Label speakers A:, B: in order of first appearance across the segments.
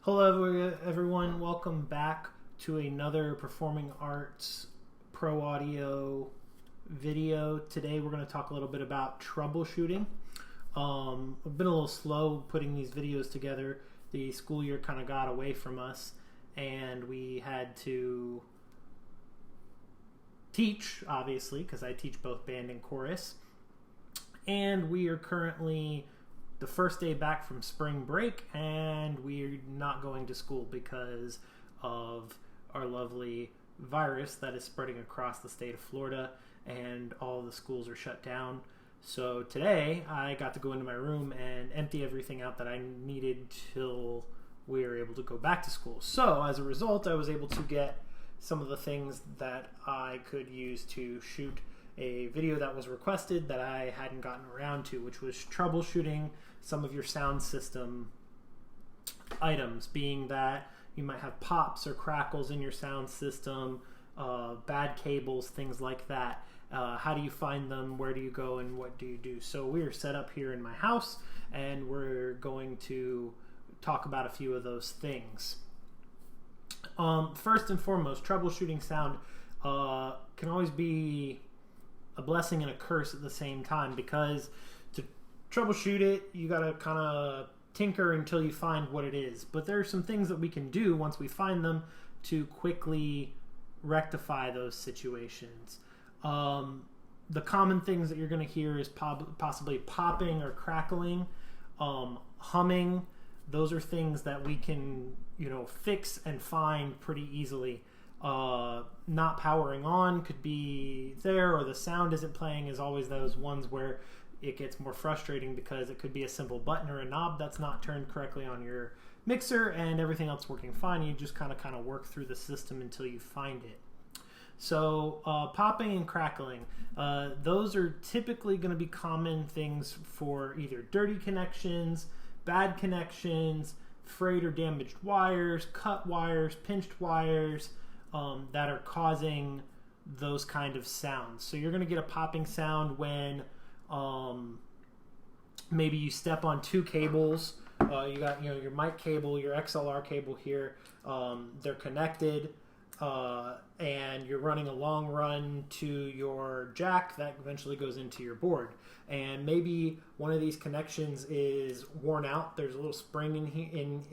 A: Hello everyone, welcome back to another Performing Arts Pro Audio video. Today we're going to talk a little bit about troubleshooting. I've been a little slow putting these videos together. The school year kind of got away from us and we had to teach, obviously, because I teach both band and chorus. And we are currently the first day back from spring break, and we're not going to school because of our lovely virus that is spreading across the state of Florida, and all the schools are shut down. So today I got to go into my room and empty everything out that I needed till we were able to go back to school. So as a result, I was able to get some of the things that I could use to shoot a video that was requested that I hadn't gotten around to, which was troubleshooting some of your sound system items, being that you might have pops or crackles in your sound system, bad cables, things like that. How do you find them? Where do you go? And what do you do? So we are set up here in my house, and we're going to talk about a few of those things. First and foremost, troubleshooting sound can always be a blessing and a curse at the same time, because to troubleshoot it, you got to kind of tinker until you find what it is. But there are some things that we can do once we find them to quickly rectify those situations. The common things that you're going to hear is possibly popping or crackling, humming. Those are things that we can, fix and find pretty easily. Not powering on could be there, or the sound isn't playing is always those ones where it gets more frustrating, because it could be a simple button or a knob that's not turned correctly on your mixer and everything else working fine. You just kind of work through the system until you find it. So popping and crackling, those are typically going to be common things for either dirty connections, bad connections, frayed or damaged wires, cut wires, pinched wires, that are causing those kind of sounds. So you're going to get a popping sound when maybe you step on two cables. You got your mic cable, your XLR cable here. They're connected, and you're running a long run to your jack that eventually goes into your board. And maybe one of these connections is worn out. There's a little spring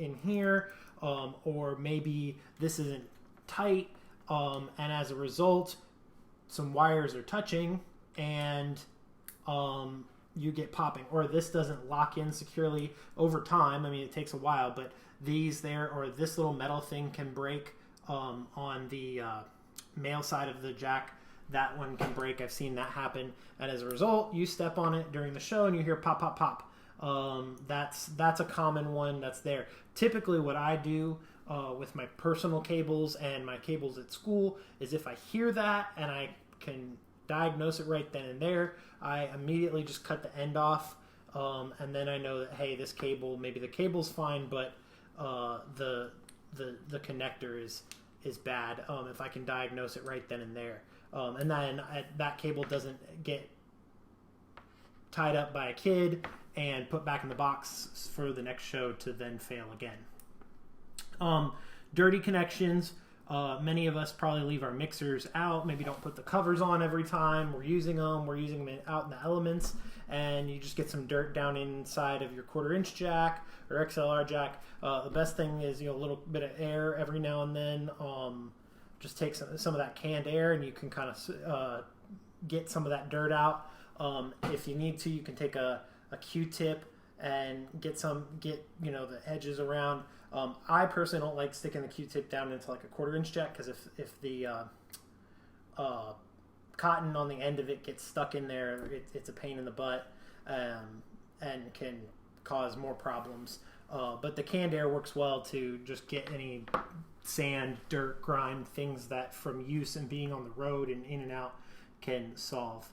A: in here, or maybe this isn't tight, and as a result some wires are touching and you get popping, or this doesn't lock in securely over time. I mean, it takes a while, but these there, or this little metal thing can break on the male side of the jack. That one can break. I've seen that happen, and as a result you step on it during the show and you hear pop pop pop. That's a common one that's there. Typically what I do with my personal cables and my cables at school is, if I hear that and I can diagnose it right then and there, I immediately just cut the end off, and then I know that, hey, this cable, maybe the cable's fine, but the connector is bad, if I can diagnose it right then and there. And then that cable doesn't get tied up by a kid and put back in the box for the next show to then fail again. Dirty connections. Many of us probably leave our mixers out, maybe don't put the covers on every time we're using them. We're using them out in the elements, and you just get some dirt down inside of your 1/4-inch jack or XLR jack. The best thing is, a little bit of air every now and then. Just take some of that canned air, and you can kind of get some of that dirt out. If you need to, you can take a Q-tip and get the edges around. I personally don't like sticking the Q-tip down into like a 1/4-inch jack, because if the cotton on the end of it gets stuck in there, it's a pain in the butt, and can cause more problems. But the canned air works well to just get any sand, dirt, grime, things that from use and being on the road and in and out can solve.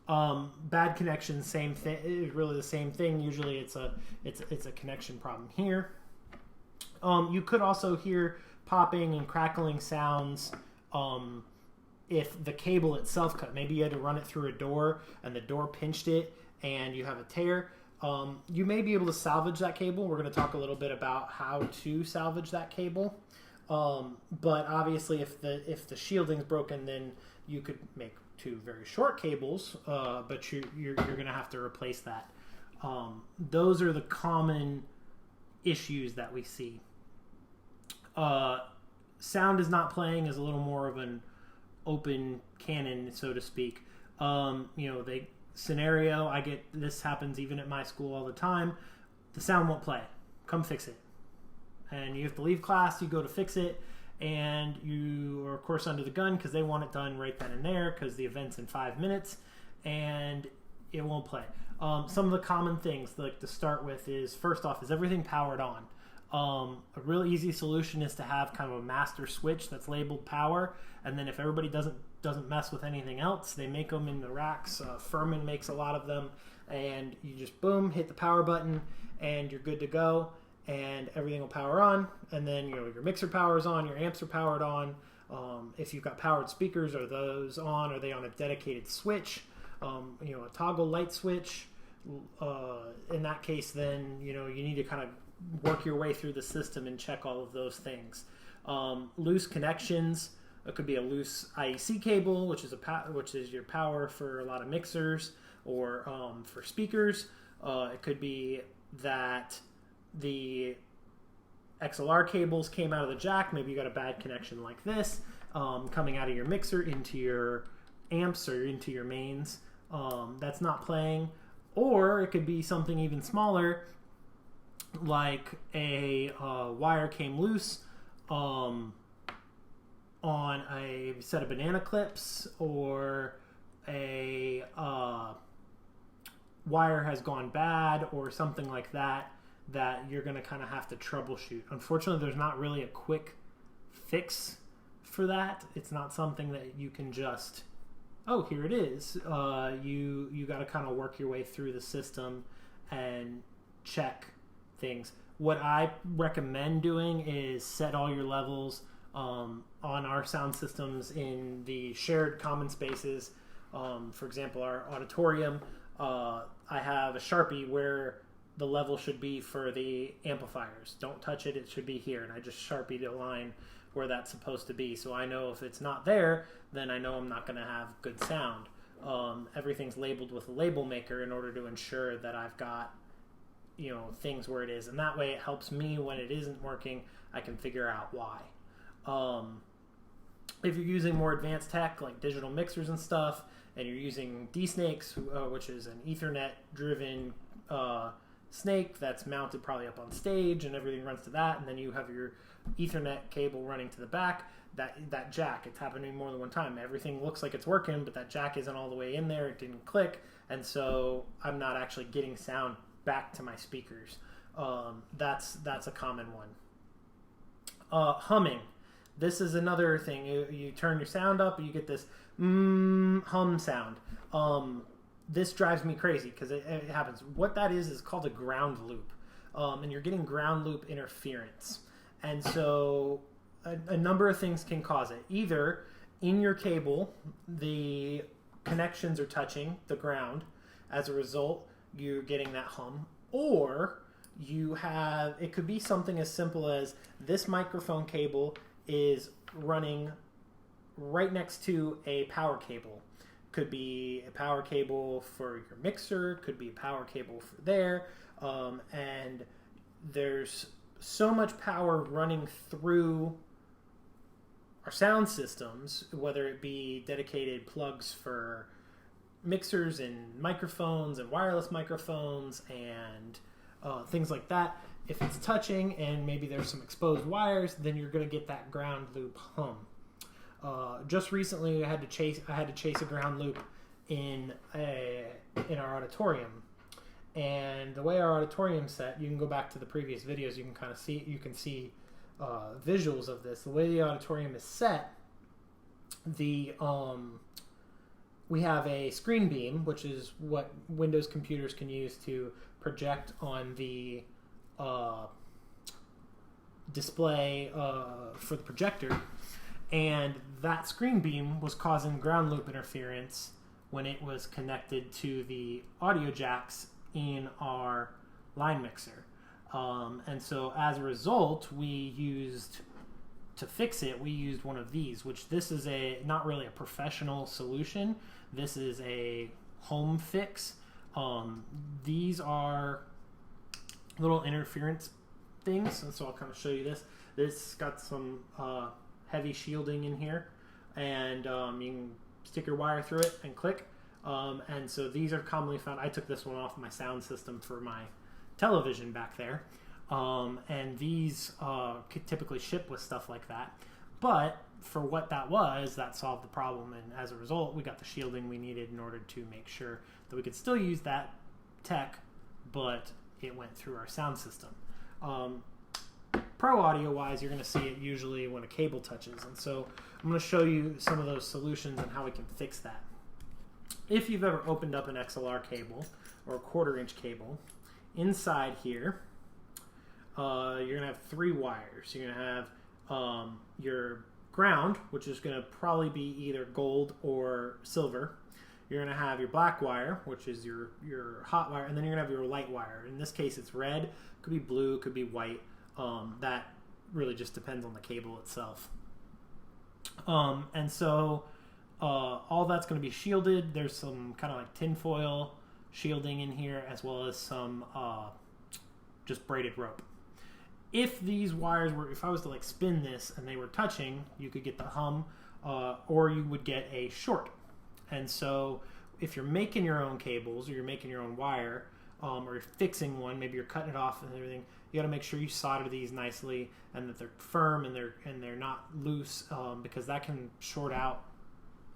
A: Bad connections, same thing. It's really the same thing. Usually it's a connection problem here. You could also hear popping and crackling sounds if the cable itself cut. Maybe you had to run it through a door and the door pinched it and you have a tear. You may be able to salvage that cable. We're going to talk a little bit about how to salvage that cable. But obviously, if the shielding's broken, then you could make two very short cables, but you're going to have to replace that. Those are the common issues that we see. Sound is not playing is a little more of an open canon, so to speak. Scenario, I get this happens even at my school all the time. The sound won't play. Come fix it. And you have to leave class, you go to fix it, and you are of course under the gun because they want it done right then and there because the event's in 5 minutes, and it won't play. Some of the common things like to start with is, first off, is everything powered on? A real easy solution is to have kind of a master switch that's labeled power, and then if everybody doesn't mess with anything else, they make them in the racks. Furman makes a lot of them, and you just boom, hit the power button, and you're good to go, and everything will power on. And then your mixer powers on, your amps are powered on. If you've got powered speakers, are those on? Are they on a dedicated switch? A toggle light switch. In that case, then you need to kind of work your way through the system and check all of those things. Loose connections. It could be a loose IEC cable, which is your power for a lot of mixers or for speakers. It could be that the XLR cables came out of the jack. Maybe you got a bad connection like this, coming out of your mixer into your amps or into your mains. That's not playing. Or it could be something even smaller, like a wire came loose on a set of banana clips, or a wire has gone bad, or something like that you're going to kind of have to troubleshoot. Unfortunately, there's not really a quick fix for that. It's not something that you can just, oh, here it is. You got to kind of work your way through the system and check things. What I recommend doing is set all your levels on our sound systems in the shared common spaces. For example, our auditorium, I have a Sharpie where the level should be for the amplifiers. Don't touch it, it should be here. And I just Sharpied a line where that's supposed to be. So I know if it's not there, then I know I'm not going to have good sound. Everything's labeled with a label maker in order to ensure that I've got things where it is. And that way it helps me when it isn't working, I can figure out why. If you're using more advanced tech like digital mixers and stuff, and you're using D-Snakes, which is an Ethernet driven snake that's mounted probably up on stage, and everything runs to that, and then you have your Ethernet cable running to the back, that jack, it's happened to me more than one time. Everything looks like it's working, but that jack isn't all the way in there, it didn't click, and so I'm not actually getting sound back to my speakers. That's a common one. Humming. This is another thing. You turn your sound up and you get this hum sound. This drives me crazy because it happens. What that is called a ground loop. And you're getting ground loop interference. And so a number of things can cause it. Either in your cable, the connections are touching the ground. As a result, you're getting that hum. Or it could be something as simple as this microphone cable is running right next to a power cable. Could be a power cable for your mixer, could be a power cable for there, and there's so much power running through our sound systems, whether it be dedicated plugs for mixers and microphones and wireless microphones and things like that. If it's touching and maybe there's some exposed wires, then you're going to get that ground loop hum. Just recently, I had to chase a ground loop in our auditorium, and the way our auditorium's set, you can go back to the previous videos. You can see visuals of this. The way the auditorium is set, we have a screen beam, which is what Windows computers can use to project on the display for the projector, and that screen beam was causing ground loop interference when it was connected to the audio jacks in our line mixer. And so as a result, to fix it, we used one of these, which this is not really a professional solution. This is a home fix. These are little interference things, and so I'll kind of show you this. This got some heavy shielding in here, and you can stick your wire through it and click. And so these are commonly found. I took this one off my sound system for my television back there. And these could typically ship with stuff like that. But for what that solved the problem. And as a result, we got the shielding we needed in order to make sure that we could still use that tech, but it went through our sound system. Pro audio wise, you're going to see it usually when a cable touches. And so I'm going to show you some of those solutions and how we can fix that. If you've ever opened up an XLR cable or a 1/4-inch cable, inside here, you're going to have 3 wires. You're going to have your ground, which is going to probably be either gold or silver. You're going to have your black wire, which is your hot wire, and then you're going to have your light wire. In this case, it's red. Could be blue, could be white. That really just depends on the cable itself. And so all that's going to be shielded. There's some kind of like tinfoil shielding in here, as well as some just braided rope. If these wires if I was to like spin this and they were touching, you could get the hum, or you would get a short. And so if you're making your own cables or you're making your own wire, or you're fixing one, maybe you're cutting it off and everything, you got to make sure you solder these nicely and that they're firm and they're not loose, because that can short out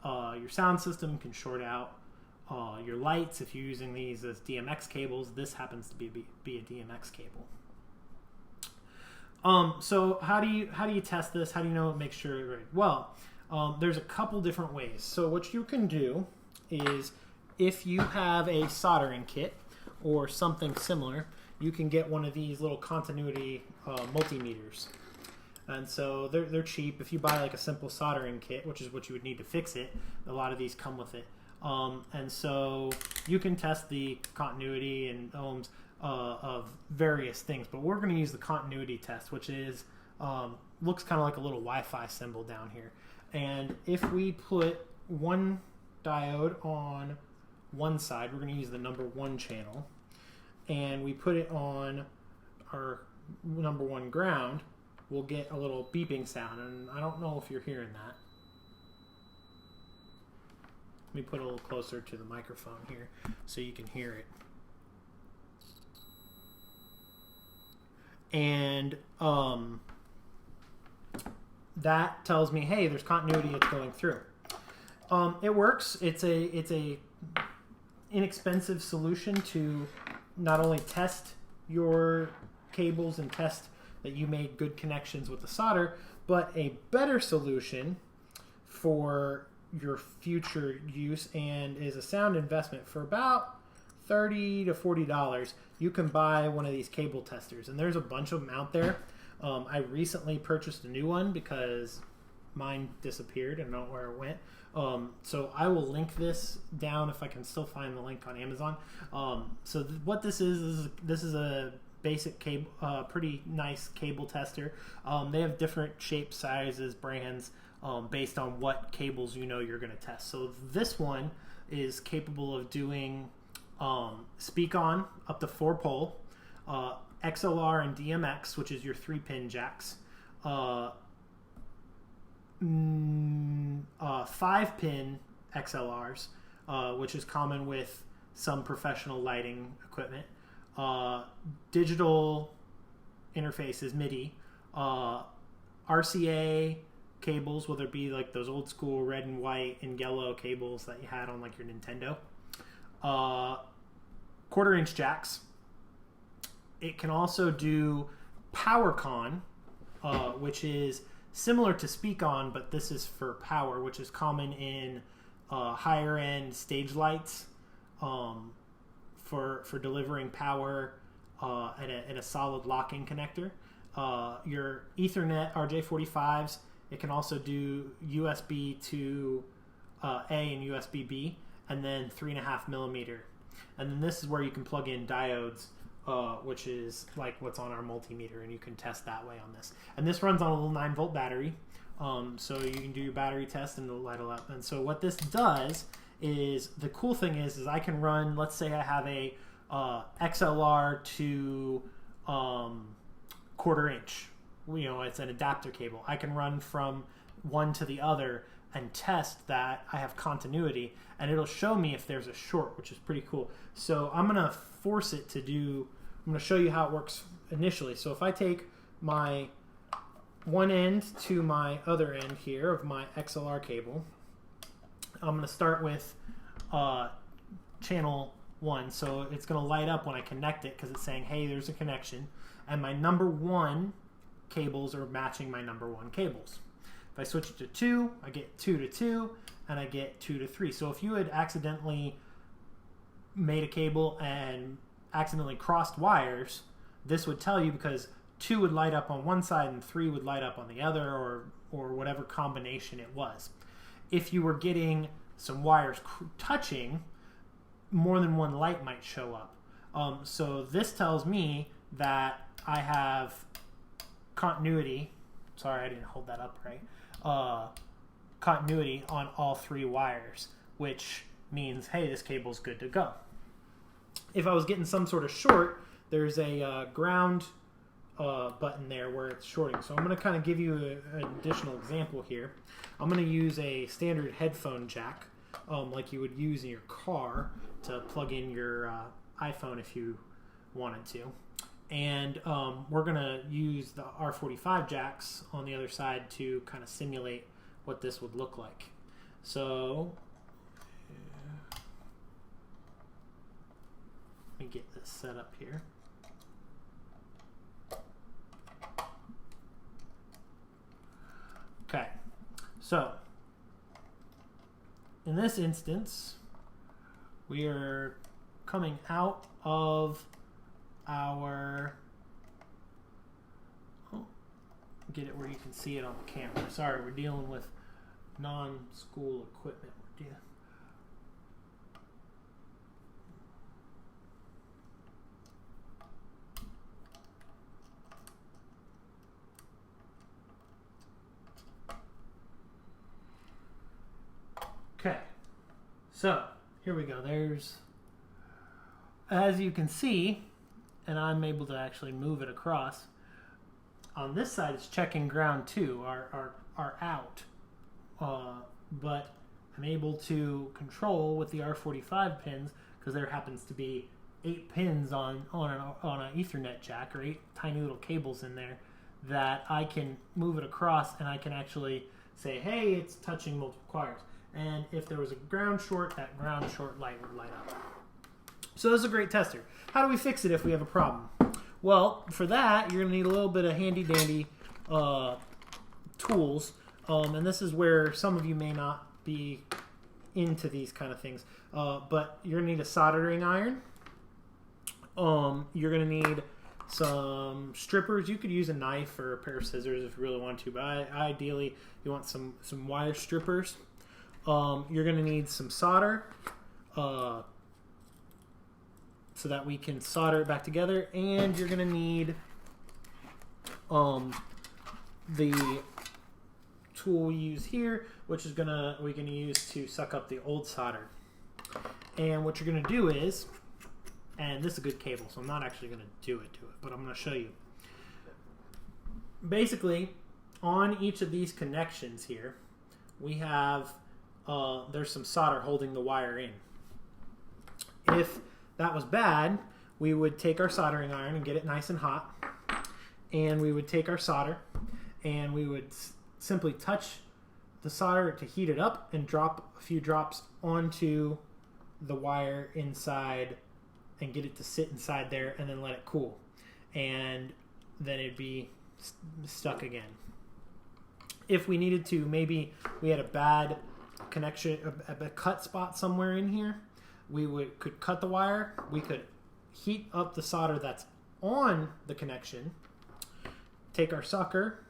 A: your sound system, can short out your lights. If you're using these as DMX cables, this happens to be a DMX cable. So how do you test this? How do you know it makes sure it's right? Well, there's a couple different ways. So what you can do is, if you have a soldering kit or something similar, you can get one of these little continuity multimeters. And so they're cheap. If you buy like a simple soldering kit, which is what you would need to fix it, a lot of these come with it. And so you can test the continuity and ohms of various things, but we're going to use the continuity test, which is looks kind of like a little Wi-Fi symbol down here. And if we put one diode on one side, we're going to use the number 1 channel, and we put it on our number 1 ground, we'll get a little beeping sound, and I don't know if you're hearing that. Let me put it a little closer to the microphone here so you can hear it. And that tells me, hey, there's continuity, it's going through. It works. It's a inexpensive solution to not only test your cables and test that you made good connections with the solder, but a better solution for your future use, and is a sound investment. For about $30 to $40, you can buy one of these cable testers, and there's a bunch of them out there. I recently purchased a new one because mine disappeared and I don't know where it went. So I will link this down if I can still find the link on Amazon. So what this is a basic cable, pretty nice cable tester. They have different shapes, sizes, brands, based on what cables you're going to test. So this one is capable of doing speak on up to 4-pole, XLR and DMX, which is your 3-pin jacks, 5-pin XLRs, which is common with some professional lighting equipment, digital interfaces, MIDI, RCA cables, whether it be like those old school red and white and yellow cables that you had on like your Nintendo, 1/4-inch jacks. It can also do PowerCon, which is similar to Speak On, but this is for power, which is common in higher end stage lights, for delivering power in a solid locking connector. Your Ethernet RJ45s, it can also do USB to A and USB B, and then 3.5 millimeter. And then this is where you can plug in diodes, which is like what's on our multimeter, and you can test that way on this. And this runs on a little 9-volt battery, so you can do your battery test and it'll light it up. And so what this does is, the cool thing is I can run, let's say I have a XLR to 1/4 inch. You know, it's an adapter cable. I can run from one to the other and test that I have continuity, and it'll show me if there's a short, which is pretty cool. So I'm gonna force it to do, I'm gonna show you how it works initially. So if I take my one end to my other end here of my XLR cable, I'm gonna start with channel 1. So it's gonna light up when I connect it because it's saying, hey, there's a connection. And my number 1 cables are matching my number 1 cables. If I switch it to 2, I get 2 to 2, and I get 2 to 3. So if you had accidentally made a cable and accidentally crossed wires, this would tell you, because 2 would light up on one side and 3 would light up on the other, or whatever combination it was. If you were getting some wires touching, more than one light might show up. So this tells me that I have continuity. Sorry, I didn't hold that up right. Continuity on all 3 wires, which means, hey, this cable's good to go. If I was getting some sort of short, there's a ground button there where it's shorting. So I'm going to kind of give you an additional example here. I'm going to use a standard headphone jack, like you would use in your car to plug in your iPhone if you wanted to. And we're going to use the R45 jacks on the other side to kind of simulate what this would look like. So let me get this set up here. Okay, so in this instance, we are coming out of our, get it where you can see it on the camera. Sorry, we're dealing with non-school equipment. Okay, so here we go. There's, as you can see, and I'm able to actually move it across. On this side, it's checking ground 2, our out. But I'm able to control with the R45 pins, because there happens to be 8 pins on an Ethernet jack, or 8 tiny little cables in there, that I can move it across, and I can actually say, hey, it's touching multiple wires. And if there was a ground short, that ground short light would light up. So this is a great tester. How do we fix it if we have a problem? Well, for that, you're going to need a little bit of handy-dandy tools. And this is where some of you may not be into these kind of things. But you're going to need a soldering iron. You're going to need some strippers. You could use a knife or a pair of scissors if you really want to. But ideally, you want some wire strippers. You're going to need some solder. So that we can solder it back together, and you're going to need the tool we use here, which is we're going to use to suck up the old solder. And what you're going to do is, and this is a good cable, so I'm not actually going to do it to it, but I'm going to show you. Basically, on each of these connections here, we have there's some solder holding the wire in. If that was bad, we would take our soldering iron and get it nice and hot, and we would take our solder and we would simply touch the solder to heat it up and drop a few drops onto the wire inside and get it to sit inside there, and then let it cool, and then it'd be stuck again. If we needed to, maybe we had a bad connection, a cut spot somewhere in here, we could cut the wire. We could heat up the solder that's on the connection, take our sucker,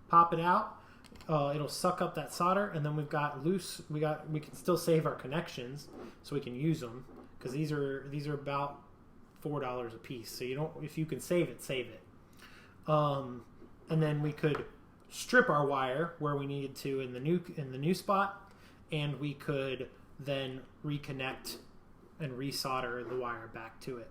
A: pop it out. It'll suck up that solder, and then we've got loose. We can still save our connections, so we can use them, because these are about $4 a piece. So if you can save it, save it. And then we could strip our wire where we needed to in the new spot, and we could then reconnect and resolder the wire back to it.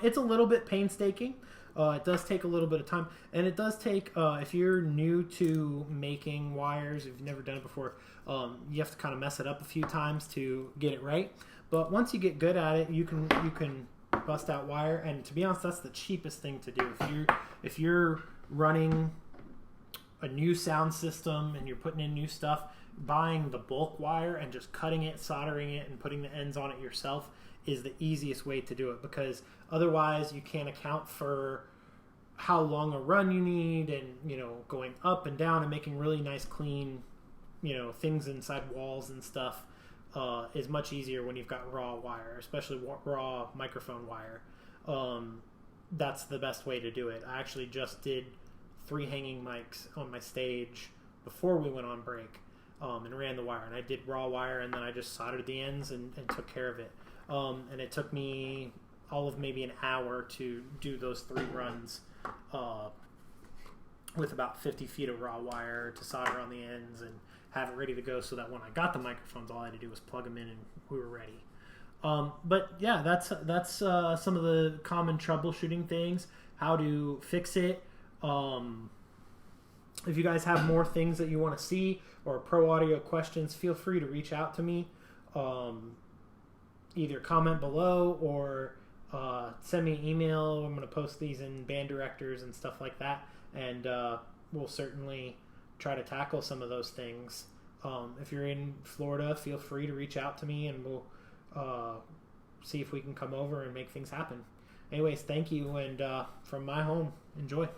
A: It's a little bit painstaking. It does take a little bit of time, and it does take, if you're new to making wires, if you've never done it before, you have to kind of mess it up a few times to get it right. But once you get good at it, you can bust out wire, and to be honest, that's the cheapest thing to do. If you're running a new sound system and you're putting in new stuff, buying the bulk wire and just cutting it, soldering it, and putting the ends on it yourself is the easiest way to do it, because otherwise you can't account for how long a run you need, and going up and down and making really nice clean things inside walls and stuff is much easier when you've got raw wire, especially raw microphone wire. That's the best way to do it. I actually just did 3 hanging mics on my stage before we went on break, and ran the wire, and I did raw wire, and then I just soldered the ends and took care of it. And it took me all of maybe an hour to do those 3 runs with about 50 feet of raw wire to solder on the ends and have it ready to go, so that when I got the microphones, all I had to do was plug them in and we were ready. But yeah, that's some of the common troubleshooting things, how to fix it. If you guys have more things that you want to see or pro audio questions, feel free to reach out to me. Either comment below or send me an email. I'm going to post these in band directors and stuff like that, and we'll certainly try to tackle some of those things. If you're in Florida, feel free to reach out to me, and we'll see if we can come over and make things happen. Anyways, thank you, and from my home, enjoy.